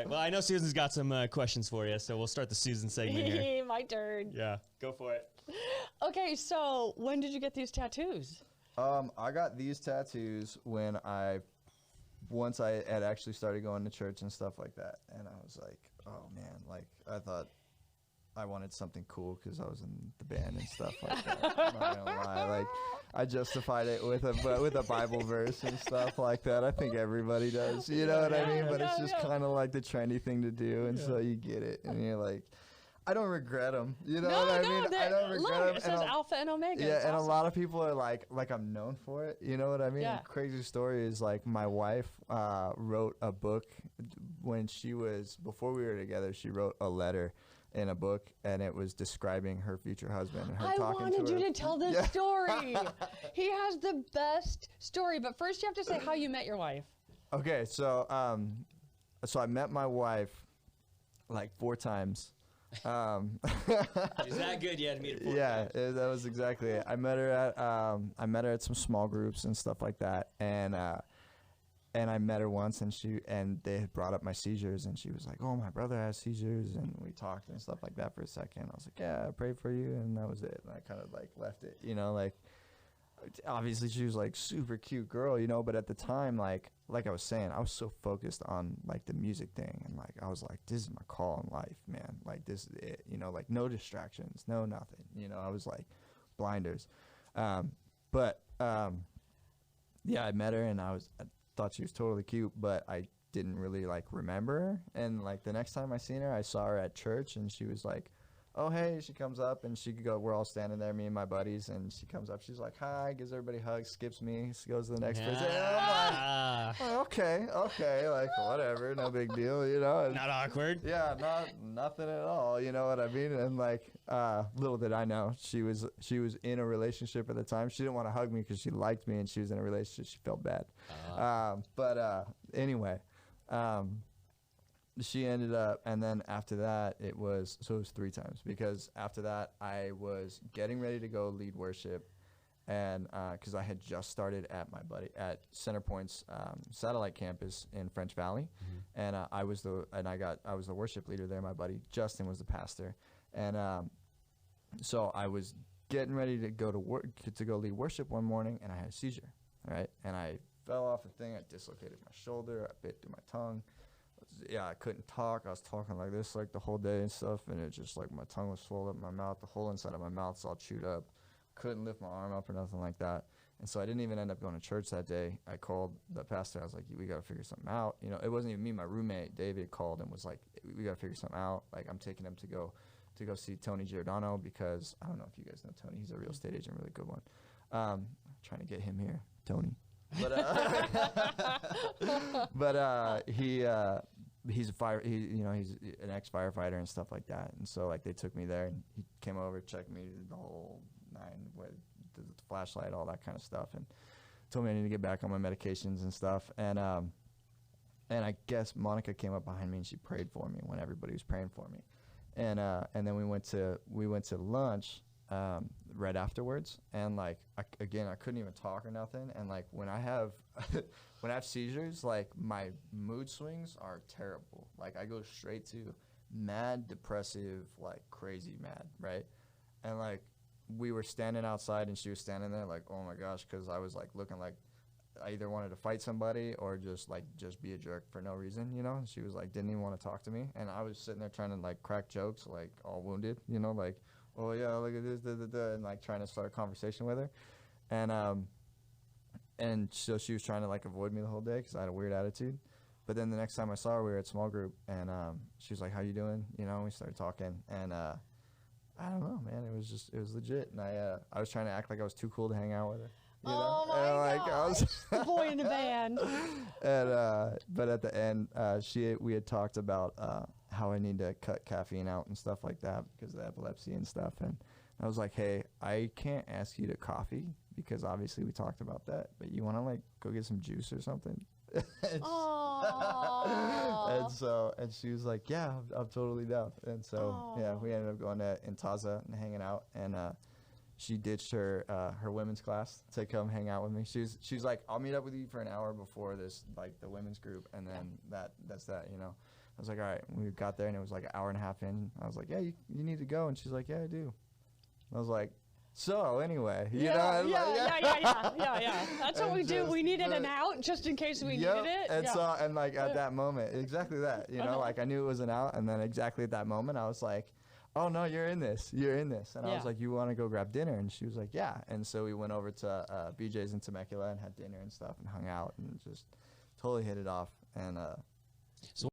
right. Well, I know Susan's got some questions for you, so we'll start the Susan segment here. My turn. Yeah, go for it. Okay, so when did you get these tattoos? I got these tattoos when once I had actually started going to church and stuff like that, and I was like, oh man, like I thought I wanted something cool because I was in the band and stuff like that. I'm not gonna lie, like I justified it with a Bible verse and stuff like that. I think everybody does, you know what I mean? But it's just kind of like the trendy thing to do, and so you get it, and you're like, I don't regret them. You know what I mean? I don't regret them. It says Alpha and Omega. Yeah, it's and awesome. a lot of people are like I'm known for it. You know what I mean? Yeah. Crazy story is like my wife wrote a book when before we were together. She wrote a letter in a book, and it was describing her future husband and her I talking wanted to her. you to tell this story. He has the best story, but first you have to say how you met your wife. Okay, so I met my wife like 4 times. Is that good? You had to meet her 4 times. That was exactly it. I met her at some small groups and stuff like that, and I met her once, and they had brought up my seizures, and she was like, "Oh, my brother has seizures," and we talked and stuff like that for a second. I was like, "Yeah, I prayed for you," and that was it. And I kind of like left it, you know, like obviously she was like super cute girl, you know, but at the time, like I was saying, I was so focused on like the music thing, and like I was like, this is my call in life, man. Like this is it, you know, like no distractions, no nothing, you know. I was like blinders, but yeah, I met her, and I thought she was totally cute, but I didn't really like remember her. And like the next time I seen her, I saw her at church, and she was like, oh hey, she comes up, and we're all standing there, me and my buddies, and she comes up, she's like, hi, gives everybody hugs, skips me, goes to the next person. And I'm like, oh, okay, like whatever, no big deal, you know. And not awkward. Yeah, nothing at all, you know what I mean? And like little did I know, she was in a relationship at the time. She didn't want to hug me because she liked me, and she was in a relationship. She felt bad. Anyway, she ended up, and then after that it was 3 times, because after that I was getting ready to go lead worship, and because I had just started at Centerpoint's satellite campus in French Valley, and I was the worship leader there. My buddy Justin was the pastor, and so I was getting ready to go to go lead worship one morning, and I had a seizure, right? And I fell off a thing. I dislocated my shoulder. I bit through my tongue. Yeah, I couldn't talk. I was talking like this like the whole day and stuff, and it just like my tongue was swollen up, my mouth, the whole inside of my mouth's all chewed up. Couldn't lift my arm up or nothing like that. And so I didn't even end up going to church that day. I called the pastor. I was like, we got to figure something out. You know, it wasn't even me. My roommate David called and was like, we got to figure something out. Like, I'm taking him to go see Tony Giordano, because I don't know if you guys know Tony. He's a real estate agent, really good one. Trying to get him here, Tony. But he's an ex-firefighter and stuff like that, and so like they took me there, and he came over, checked me, the whole 9 with the flashlight, all that kind of stuff, and told me I need to get back on my medications and stuff. And I guess Monica came up behind me, and she prayed for me when everybody was praying for me, and then we went to lunch right afterwards, and like I couldn't even talk or nothing. And like when I have seizures, like my mood swings are terrible. Like I go straight to mad, depressive, like crazy mad, right? And like we were standing outside, and she was standing there like, oh my gosh, because I was like looking like I either wanted to fight somebody or just be a jerk for no reason, you know. And she was like, didn't even want to talk to me, and I was sitting there trying to like crack jokes, like all wounded, you know, like, oh yeah, look at this, and like trying to start a conversation with her, and so she was trying to like avoid me the whole day because I had a weird attitude. But then the next time I saw her, we were at small group, and she was like, how you doing, you know, and we started talking, and I don't know, man, it was legit, and I was trying to act like I was too cool to hang out with her, you know? Oh my gosh, the boy in the band. And but at the end, we had talked about how I need to cut caffeine out and stuff like that because of the epilepsy and stuff. And I was like, hey, I can't ask you to coffee because obviously we talked about that, but you want to like go get some juice or something? And she was like, yeah, I'm totally down. And so, yeah, we ended up going to Intaza and hanging out, and she ditched her women's class to come hang out with me. She's like, I'll meet up with you for an hour before this, like the women's group, and then that's that, you know. I was like, all right. We got there, and it was like an hour and a half in. I was like, yeah, you need to go. And she's like, yeah, I do. I was like, so anyway, you know? I was like, Yeah. That's what And we do. just We needed an the- out just in case we Yep. needed it. And yeah. so, and like at that moment, exactly that, you know, like I knew it was an out, and then exactly at that moment, I was like, oh no, you're in this. And I Yeah. was like, you want to go grab dinner? And she was like, yeah. And so we went over to BJ's in Temecula and had dinner and stuff and hung out and just totally hit it off. And So